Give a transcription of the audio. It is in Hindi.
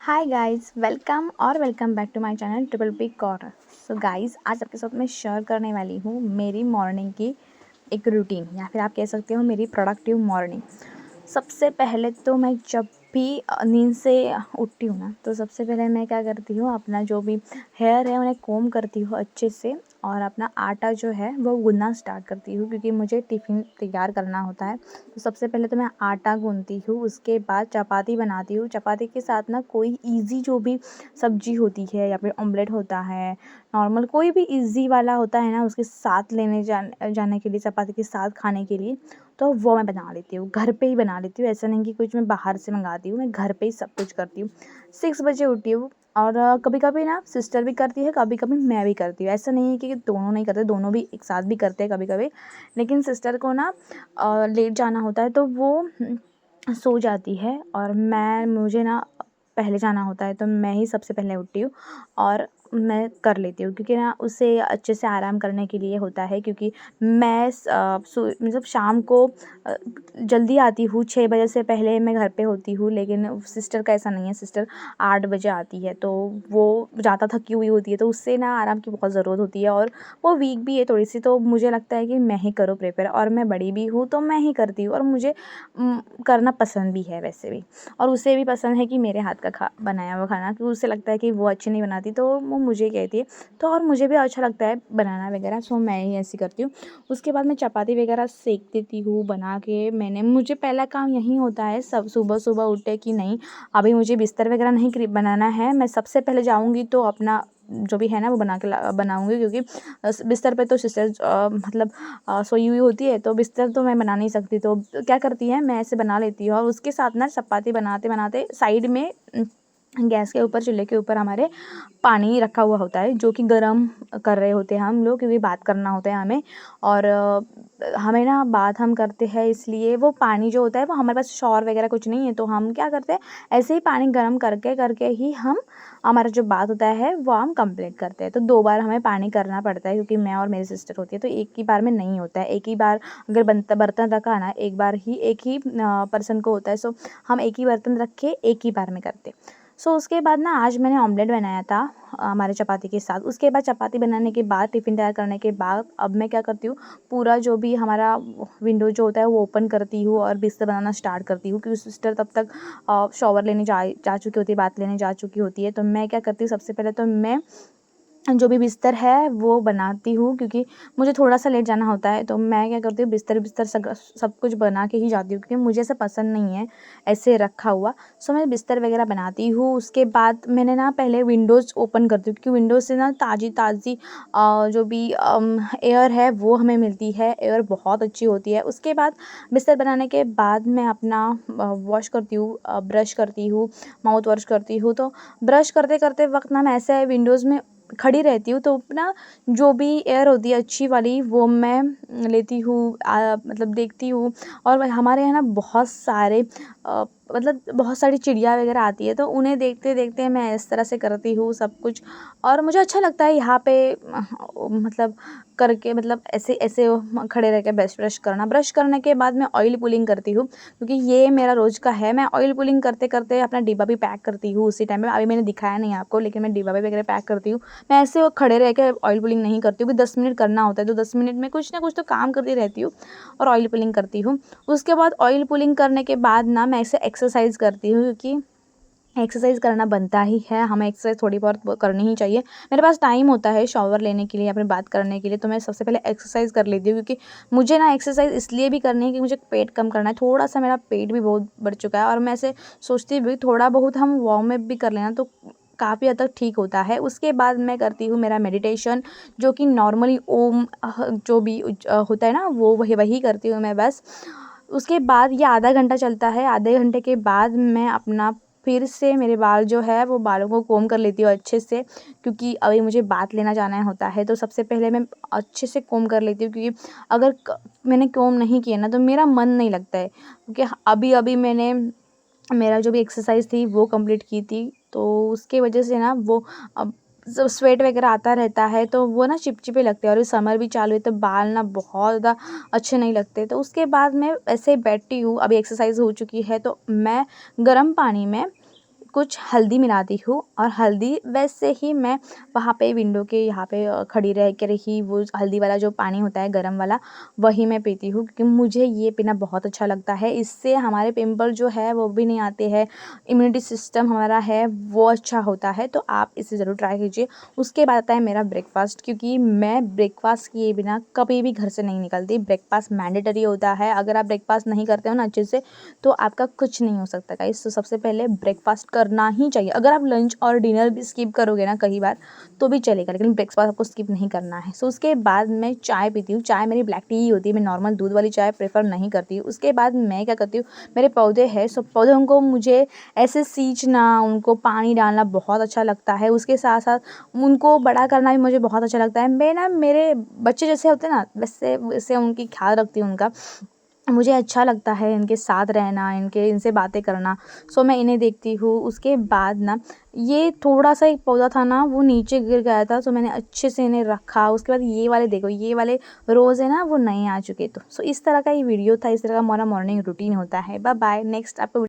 Hi guys, welcome back to my channel triple P corner. So guys, आज आपके साथ मैं शेयर करने वाली हूँ मेरी मॉर्निंग की एक रूटीन, या फिर आप कह सकते हो मेरी प्रोडक्टिव मॉर्निंग। सबसे पहले तो मैं जब भी नींद से उठती हूँ ना, तो सबसे पहले मैं क्या करती हूँ, अपना जो भी हेयर है उन्हें कोम करती हूँ अच्छे से, और अपना आटा जो है वो गूँथना स्टार्ट करती हूँ, क्योंकि मुझे टिफ़िन तैयार करना होता है। तो सबसे पहले तो मैं आटा गूँथती हूँ, उसके बाद चपाती बनाती हूँ। चपाती के साथ ना कोई ईज़ी जो भी सब्ज़ी होती है, या फिर ऑमलेट होता है, नॉर्मल कोई भी ईज़ी वाला होता है ना, उसके साथ लेने जाने के लिए, चपाती के साथ खाने के लिए, तो वो मैं बना लेती हूँ, घर पे ही बना लेती हूँ। ऐसा नहीं कि कुछ मैं बाहर से मंगाती हूँ, मैं घर पे ही सब कुछ करती हूँ। 6 बजे उठती हूँ, और कभी-कभी ना सिस्टर भी करती है, कभी-कभी मैं भी करती हूँ। ऐसा नहीं है कि दोनों नहीं करते, दोनों भी एक साथ भी करते हैं कभी-कभी। लेकिन सिस्टर को ना लेट जाना होता है, तो वो सो जाती है, और मुझे ना पहले जाना होता है, तो मैं ही सबसे पहले उठती हूँ और मैं कर लेती हूँ, क्योंकि ना उसे अच्छे से आराम करने के लिए होता है। क्योंकि मैं मतलब शाम को जल्दी आती हूँ, 6 बजे से पहले मैं घर पे होती हूँ। लेकिन सिस्टर का ऐसा नहीं है, सिस्टर 8 बजे आती है, तो वो ज़्यादा थकी हुई होती है, तो उससे ना आराम की बहुत ज़रूरत होती है, और वो वीक भी है थोड़ी सी, तो मुझे लगता है कि मैं ही करूँ प्रेफर, और मैं बड़ी भी हूँ तो मैं ही करती हूँ, और मुझे करना पसंद भी है वैसे भी। और उसे भी पसंद है कि मेरे हाथ का बनाया हुआ खाना, क्योंकि उसे लगता है कि वो अच्छी नहीं बनाती, तो वो मुझे कहती है। तो और मुझे भी अच्छा लगता है बनाना वगैरह, सो मैं ही ऐसी करती हूँ। उसके बाद मैं चपाती वगैरह सेक देती हूँ बना के। मुझे पहला काम यही होता है, सब सुबह सुबह उठे कि नहीं, अभी मुझे बिस्तर वगैरह नहीं बनाना है। मैं सबसे पहले जाऊँगी तो अपना जो भी है ना वो बनाऊँगी, क्योंकि बिस्तर पे तो सिस्टर मतलब सोई हुई होती है, तो बिस्तर तो मैं बना नहीं सकती। तो क्या करती है, मैं ऐसे बना लेती हूँ, और उसके साथ ना चपाती बनाते बनाते साइड में गैस के ऊपर, चूल्हे के ऊपर हमारे पानी रखा हुआ होता है, जो कि गर्म कर रहे होते हैं हम लोग, क्योंकि बात करना होता है हमें। और हमें ना बात हम करते हैं, इसलिए वो पानी जो होता है, वो हमारे पास शॉवर वगैरह कुछ नहीं है, तो हम क्या करते हैं, ऐसे ही पानी गर्म करके करके ही हम हमारा जो बात होता है वो हम कंप्लीट करते हैं। तो 2 बार हमें पानी करना पड़ता है, क्योंकि मैं और मेरी सिस्टर होती है, तो एक ही बार में नहीं होता है। एक ही बार अगर बर्तन रखा ना, एक ही पर्सन को होता है, सो हम एक ही बर्तन रख के एक ही बार में करते। सो उसके बाद ना आज मैंने ऑमलेट बनाया था हमारे चपाती के साथ। उसके बाद चपाती बनाने के बाद, टिफ़िन तैयार करने के बाद, अब मैं क्या करती हूँ, पूरा जो भी हमारा विंडो जो होता है वो ओपन करती हूँ, और बिस्तर बनाना स्टार्ट करती हूँ, क्योंकि सिस्टर तब तक शॉवर लेने जा चुकी होती है, बात लेने जा चुकी होती है। तो मैं क्या करती हूँ, सबसे पहले तो मैं जो भी बिस्तर है वो बनाती हूँ, क्योंकि मुझे थोड़ा-सा लेट जाना होता है, तो मैं क्या करती हूँ, बिस्तर सब कुछ बना के ही जाती हूँ, क्योंकि मुझे ऐसा पसंद नहीं है ऐसे रखा हुआ। सो मैं बिस्तर वगैरह बनाती हूँ। उसके बाद मैंने ना पहले विंडोज़ ओपन करती हूँ, क्योंकि विंडोज़ से ना ताज़ी-ताज़ी जो भी एयर है वो हमें मिलती है, एयर बहुत अच्छी होती है। उसके बाद बिस्तर बनाने के बाद मैं अपना वॉश करती हूँ, ब्रश करती हूँ, माउथ वॉश करती हूँ। तो ब्रश करते-करते वक़्त ना मैं ऐसे विंडोज़ में खड़ी रहती हूँ, तो ना जो भी एयर होती है अच्छी वाली, वो मैं लेती हूँ, मतलब देखती हूँ। और हमारे यहाँ ना मतलब बहुत सारी चिड़िया वगैरह आती है, तो उन्हें देखते-देखते मैं इस तरह से करती हूँ सब कुछ। और मुझे अच्छा लगता है यहाँ पे मतलब करके, मतलब ऐसे खड़े रह के ब्रश करना। ब्रश करने के बाद मैं ऑयल पुलिंग करती हूँ, क्योंकि ये मेरा रोज़ का है। मैं ऑयल पुलिंग करते-करते अपना डिब्बा भी पैक करती हूँ उसी टाइम में। अभी मैंने दिखाया नहीं आपको, लेकिन मैं डिब्बा भी वगैरह पैक करती हूँ। मैं ऐसे वो खड़े रह के ऑयल पुलिंग नहीं करती हूँ, कि 10 मिनट करना होता है, तो 10 मिनट में कुछ ना कुछ तो काम करती रहती हूँ, और ऑयल पुलिंग करती हूँ। उसके बाद ऑयल पुलिंग करने के बाद ना मैं ऐसे एक्सरसाइज़ करती हूँ, क्योंकि एक्सरसाइज़ करना बनता ही है, हमें एक्सरसाइज़ थोड़ी बहुत करनी ही चाहिए। मेरे पास टाइम होता है शॉवर लेने के लिए, अपनी बात करने के लिए, तो मैं सबसे पहले एक्सरसाइज़ कर लेती हूँ, क्योंकि मुझे ना एक्सरसाइज़ इसलिए भी करनी है कि मुझे पेट कम करना है। थोड़ा-सा मेरा पेट भी बहुत बढ़ चुका है, और मैं ऐसे सोचती भी, थोड़ा बहुत हम वार्म अप भी कर लें ना, तो काफ़ी हद तक ठीक होता है। उसके बाद मैं करती हूँ मेरा मेडिटेशन, जो कि नॉर्मली ओम जो भी होता है ना, वो वही करती हूँ मैं बस। उसके बाद ये आधा घंटा चलता है। आधे घंटे के बाद मैं अपना फिर से मेरे बाल जो है वो बालों को कोम कर लेती हूँ अच्छे से, क्योंकि अभी मुझे बात लेना जाना होता है, तो सबसे पहले मैं अच्छे से कोम कर लेती हूँ, क्योंकि अगर मैंने कोम नहीं किया ना, तो मेरा मन नहीं लगता है, क्योंकि अभी मैंने मेरा जो भी एक्सरसाइज थी वो कंप्लीट की थी, तो उसके वजह से ना वो अब जब स्वेट वगैरह आता रहता है, तो वो ना चिपचिपे लगते हैं, और समर भी चालू है, तो बाल ना बहुत ज़्यादा अच्छे नहीं लगते। तो उसके बाद मैं ऐसे बैठती हूँ, अभी एक्सरसाइज हो चुकी है, तो मैं गर्म पानी में कुछ हल्दी मिलाती हूँ और हल्दी वैसे ही मैं वहाँ पे विंडो के यहाँ पे खड़ी रह कर ही वो हल्दी वाला जो पानी होता है गर्म वाला वही मैं पीती हूँ, क्योंकि मुझे ये पीना बहुत अच्छा लगता है। इससे हमारे पिंपल जो है वो भी नहीं आते हैं, इम्यूनिटी सिस्टम हमारा है वो अच्छा होता है। तो आप इसे ज़रूर ट्राई कीजिए। उसके बाद आता है मेरा ब्रेकफास्ट, क्योंकि मैं ब्रेकफास्ट किए बिना कभी भी घर से नहीं निकलती। ब्रेकफास्ट मैंडेटरी होता है। अगर आप ब्रेकफास्ट नहीं करते हो ना अच्छे से तो आपका कुछ नहीं हो सकता गाइस। तो सबसे पहले ब्रेकफास्ट करना ही चाहिए। अगर आप लंच और डिनर भी स्किप करोगे ना कई बार तो भी चलेगा, लेकिन ब्रेकफास्ट आपको स्किप नहीं करना है। सो उसके बाद मैं चाय पीती हूँ। चाय मेरी ब्लैक टी ही होती है, मैं नॉर्मल दूध वाली चाय प्रेफर नहीं करती हूँ। उसके बाद मैं क्या करती हूँ, मेरे पौधे हैं, सो पौधों को मुझे ऐसे सींचना, उनको पानी डालना बहुत अच्छा लगता है। उसके साथ साथ उनको बड़ा करना भी मुझे बहुत अच्छा लगता है। मैं ना मेरे बच्चे जैसे होते हैं ना वैसे वैसे उनकी ख्याल रखती हूँ उनका। मुझे अच्छा लगता है इनके साथ रहना, इनसे बातें करना। सो मैं इन्हें देखती हूँ। उसके बाद ना ये थोड़ा-सा एक पौधा था ना वो नीचे गिर गया था, सो मैंने अच्छे से इन्हें रखा। उसके बाद ये वाले देखो, ये वाले रोज़ है ना वो नए आ चुके। तो सो इस तरह का ये वीडियो था, इस तरह का हमारा मॉर्निंग रूटीन होता है। बाय बाय, नेक्स्ट आपको